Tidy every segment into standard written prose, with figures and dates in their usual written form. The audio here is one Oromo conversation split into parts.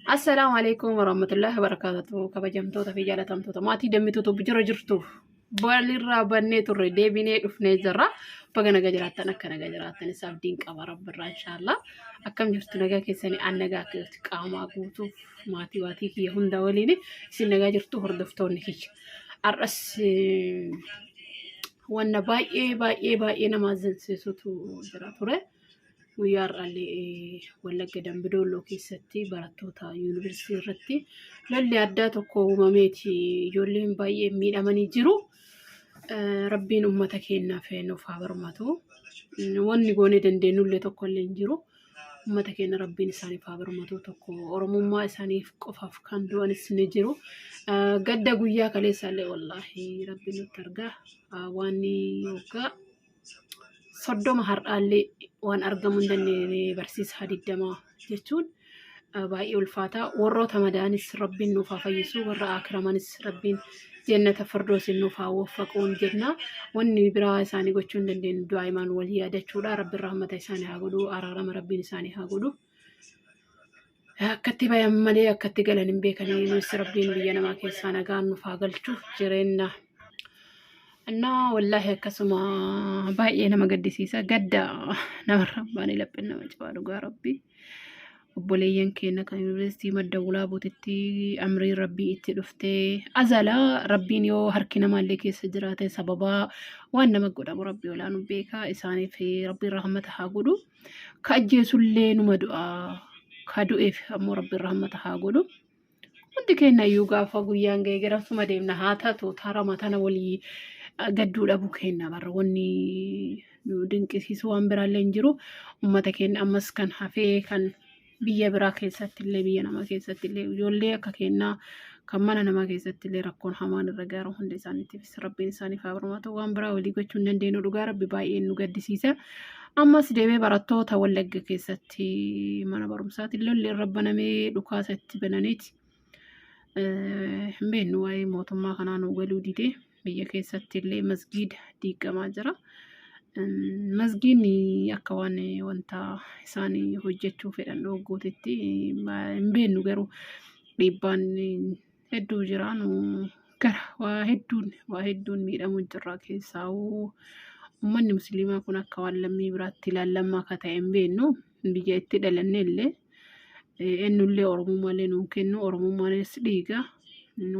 Assalamu alaikum warahmatullahi wabarakatuh. Kabajamtoota fi jaalatamtoota maatii dammituutu jira jirtu. Walirraa bannee turre deebinee dhufnee jirra. Baga nagaa jiraattan akka nagaa jiraattan isaaf diin qaba rabbirraa inshaallah. Akkam jirtu nagaa keessanii an nagaa keessatti qaamaa guutuuf maatii kiyya hunda waliin isin nagaa jirtu hordoftoonni kiyya. Har'as wanna baay'ee nama ajaa'ibsiisutu jira ture. Guyyaa har'aallee Wallagga Dambidolloo keessatti barattoota yuunivarsiitii irratti lolli addaa tokko uumameeti. Ijoolleen baay'ee miidhamanii jiru. Rabbiin uummata keenyaaf nuuf haa barmatu. Wanni goonee dandeenyullee tokko illee hin jiru. Uummata keenya Rabbiin isaaniif haa barmatu. Tokko Oromummaa isaaniif qofaaf kan du'anis ni jiru. Gadda guyyaa kaleessaallee wallaahi Rabbiin nutti argaa waan yookaan soddoma har'aallee waan argamu hin dandeenye barsiisa digdamaa jechuun baay'ee ulfaata. Warroota madaanis Rabbiin nuuf haa fayyisu, warra akramanis Rabbiin jannata firdoosin nuuf haa waffaquun jenna. Wanni biraa isaanii gochuu hin dandeenye daa'imaan walii yaadachuudha. Rabbiin rahmata isaanii haa godhu, araarama Rabbiin isaanii haa godhu. Akkatti bayan malee akkatti galan hin beekanii nus Rabbiin biyya namaa keessaa nagaan nuuf haa galchu jireenya. Annaa wallaahi akkasuma baay'ee nama gaddisiisa. Gadda namarraa baanee lapheen nama cabaa dhugaa Rabbi. Obboleeyyan keenya kan yuunivarsiitii madda ulaa buutitti amrii Rabbii itti dhuftee azalaa Rabbiin yoo harki namaallee keessa jiraate sababaa waan nama godhamu Rabbi olaanuu beeka. Isaaniif Rabbiin rahmata haa godhu. Ka ajjeesullee numa du'a. Ka du'eef ammoo Rabbiin rahmata haa godhu. Hundi keenya iyyuu gaafa guyyaan ga'ee garasuma deemna haa taatu taarama tana walii gadduu dhabuu keenya barra wanni dinqisiisu waan biraallee hin jiru. Uummata keenya ammas kan hafee kan biyya biraa keessatti illee biyya namaa keessatti illee ijoollee akka keenyaa kan mana namaa keessatti illee rakkoon hamaan irra gaara hunda isaaniitiifis Rabbiin isaaniif haa barmatu. Waan biraa walii gochuu hin dandeenyu dhugaa Rabbi baay'ee nu gaddisiisa. Ammas deebee barattoota Wallagga keessatti mana barumsaatti lolli irra banamee dhukaasa itti bananiiti. Hin beeknu waa'ee mootummaa kanaa nu galuu didee biyya keessatti illee masgiida diigamaa jira. Masgiidni akka waan wanta isaanii hojjechuu fedhan dhooggootetti hin beeknu garuu dhiibbaan hedduu jira. Gara waa hedduun miidhamuu jirra keessaa uummanni musliimaa kun akka waan lammii biraatti ilaallamaa akka ta'e hin beeknu. Biyya itti dhalanne illee ennullee Oromummaallee nuun kennu Oromummaanis dhiiga.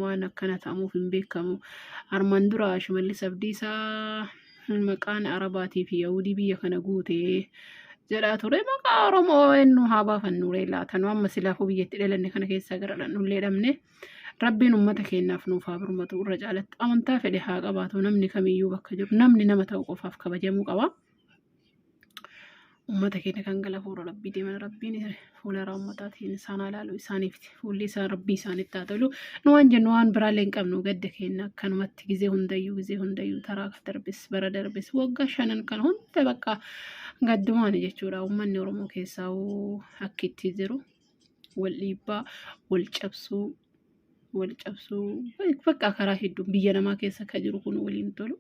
Waan akkana ta'amuuf hin beekamu. Armaan dura Shimallis Abdiisaa maqaan Arabaatii fi Yahudii biyya kana guutee jedhaa ture. Maqaa Oromoo ennu haa baafannu laatan amma silaafuu biyyatti dhalanne kana keessaa gara dhandhullee dhabne. Rabbiin uummata keenyaaf nuuf haa birmatu. Irra caalatti amantaa fedhe haa qabaatu. Namni kamiyyuu bakka jiru namni nama ta'u qofaaf kabajamuu qaba. Uummata keenya kan gala fuula Rabbii deeman Rabbiin fuula uummataatiin isaan ilaalu isaaniif fuulli isaan Rabbii isaanitti haa tolu. Nu waan jennu waan biraallee hin qabnu gadda keenya akkanumatti gizee hundayyuu taraa darbis bara darbis waggaa 5 kan hunda bakka gaddumaan jechuudha. Uummanni Oromoo keessaa akka itti jiru wal dhiibbaa wal cabsuu bakka karaa hedduun biyya namaa keessa kan jiru kun waliin tolu.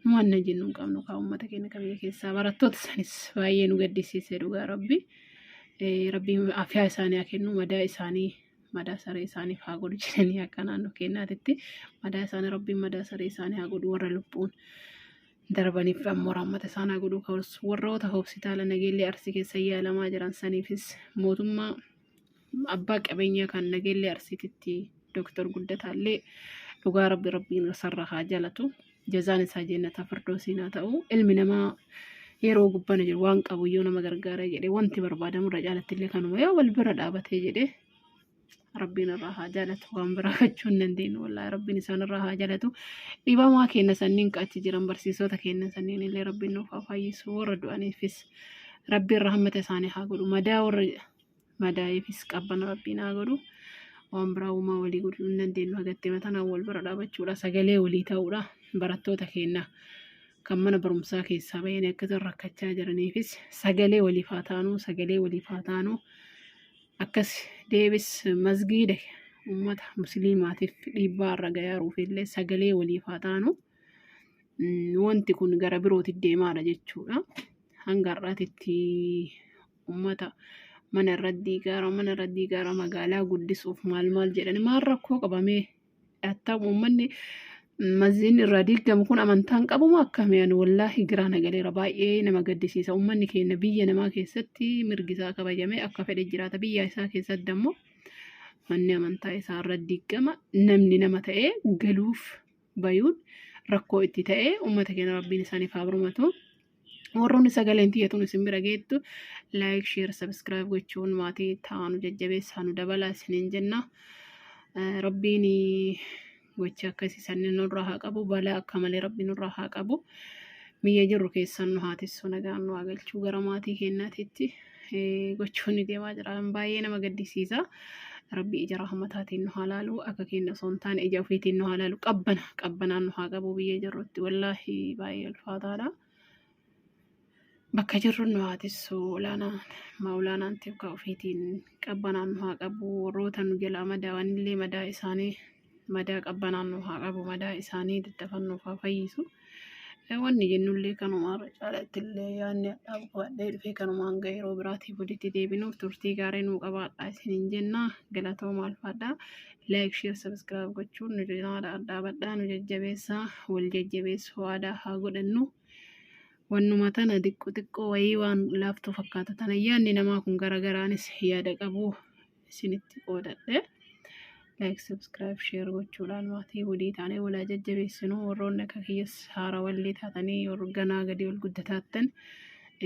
Waan jennu hin qabnu kaa uummata keenya kan biyya keessaa barattoota isaaniis baay'ee nu gaddisiisee dhugaa Rabbi. Rabbiin afyaa isaanii haa kennu, madaa saree isaaniif haa godhu jedhanii akka naannoo keenyaatti madaa isaanii Rabbiin madaa saree isaanii haa godhu. Warra lubbuun darbaniif ammoo rahmata isaan haa godhu. Warroota hospitaala Nageellee Arsii keessa yaalamaa jiran saniifis mootummaa abbaa qabeenyaa kan Nageellee Arsiititti Dooktar Guddataallee dhugaa Rabbiin sarara haa jalatu. Jazaan isaa jannata firdoosiin haa ta'u. Ilmi namaa yeroo gubbana jiru waan qabu yoo nama gargaara jedhee wanti barbaadamu irra caalatti illee kanuma yoo wal bira dhaabatee jedhee Rabbiin irraa haa jaalatu. Waan biraa gochuu hin dandeenyu wallaahi Rabbiin isaan irraa haa jaalatu. Dhiibamaa keenya sanniin qachi jiran barsiisota keenya sanniin illee Rabbiin nuuf haa fayyisu. Warra du'aniifis Rabbiin rahmata isaanii haa godhu. Madaa warra madaa'eefis qabbana Rabbiin haa godhu. Waan biraa uumaa walii godhuu hin dandeenyu. Hagattee matanaan wal bira dhaabachuudha. Sagalee walii ta'uudha. Barattoota keenya kan mana barumsaa keessaa bahanii akkasuma rakkachaa jiraniifis sagalee waliif haa taanu. Akkas deebis masgiida uummata musliimaatiif dhiibbaa irra gayaaruuf illee sagalee waliif haa taanu. Wanti kun gara birootti deemaadha jechuudha. Hanga har'aatitti uummata mana irra diigaara magaalaa guddisuuf maal jedhani maal rakkoo qabamee dhaattaa uummanni mazziin irraa diigamu kun amantaan qabu moo akkamii ani wallaahi giraa nagaleera baay'ee nama gaddisiisa uummanni keenya biyya namaa keessatti mirgisaa kabajamee akka fedhe jiraata biyya isaa keessatti ammoo manni amantaa isaa irra diigama namni nama ta'ee galuuf bayuun rakkoo itti ta'ee uummata keenya rabbiin isaaniif haa birmatu. Warroonni sagaleen tiyyatuun isin bira geettu laayik sheer sabskiraayib gochuun maatii ta'anu jajjabeessaa nu dabalaa isiniin jenna. Rabbiin gocha akkasii sanniin nurraa haa qabu balaa akka malee rabbiin nurraa haa qabu. Biyya jirru keessan nu haatissu nagaan nu haa galchuu gara maatii keenyaatitti gochuun ni deemaa jira baay'ee nama gaddisiisa. Rabbi ija rahmataatiin nu haa laalu akka keenya osoo hin taane ija ofiitiin nu haa laalu qabbanaan nu haa qabu biyya jirrutti wallaahi baay'ee ulfaataadha. Bakka jirru nu haatissu olaanaan tifka ofiitiin qabbanaan nu haa qabu warroota nu jala madaawanillee madaa isaanii madaa qabbanaan nu haa qabu madaa isaanii daddafannuuf haa fayyisu. Wanni jennullee kanumaan caalattillee yaadni addaa bu'aadhee dhufee kanumaan ga'e yeroo biraatiif walitti deebinuuf turtii gaarii nuu qabaadhaa isiniin jenna galatooma alfaadhaa laayik sheer sabskiraayib gochuun nu jinaadha addaa badhaa nu jajjabeessaa wal jajjabeessu waadaa haa godhannu. Wannuma tana xiqqoo wayii waan laaftuu fakkaata tana yaadni namaa kun garagaraanis yaada qabu isinitti qoodadhe laayik sabskiraayib sheer gochuudhaan maatii walii taanee walaa jajjabeessinu warroonni akka kiyyaas haara wallee taatanii ganaa gadi ol guddataattan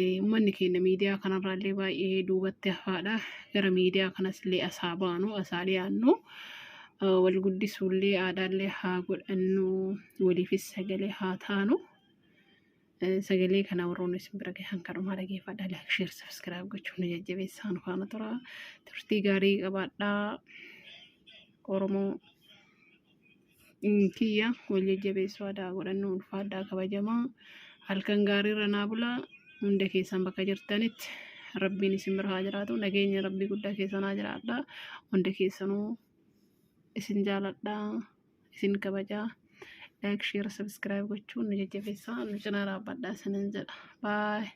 uummanni keenya miidiyaa kanarraallee baay'ee duubatti hafaadha gara miidiyaa kanasillee asaa baanu asaa dhiyaannu wal guddisuullee aadaallee haa godhannu waliifis sagalee haa taanu. Sagalee kana warroonni isin bira gahan kanumaa dhageeffadhaa laayik sheer sabskiraayib gochuun nu jajjabeessaa nu faana tura turtii gaarii qabaadhaa Oromoo kiyya wal jajjabeessuu aadaa godhannu ulfaadhaa kabajamaa halkan gaariirra naa bulaa hunda keessan bakka jirtanitti rabbiin isin bira haa jiraatu nageenya rabbii guddaa keessan haa jiraadhaa hunda keessanuu isin jaaladhaa isin kabajaa. Like, share, subscribe gochuun nu jajjabeessaa nu cinaa dhaabbadhaa isiniin jedha. Bye.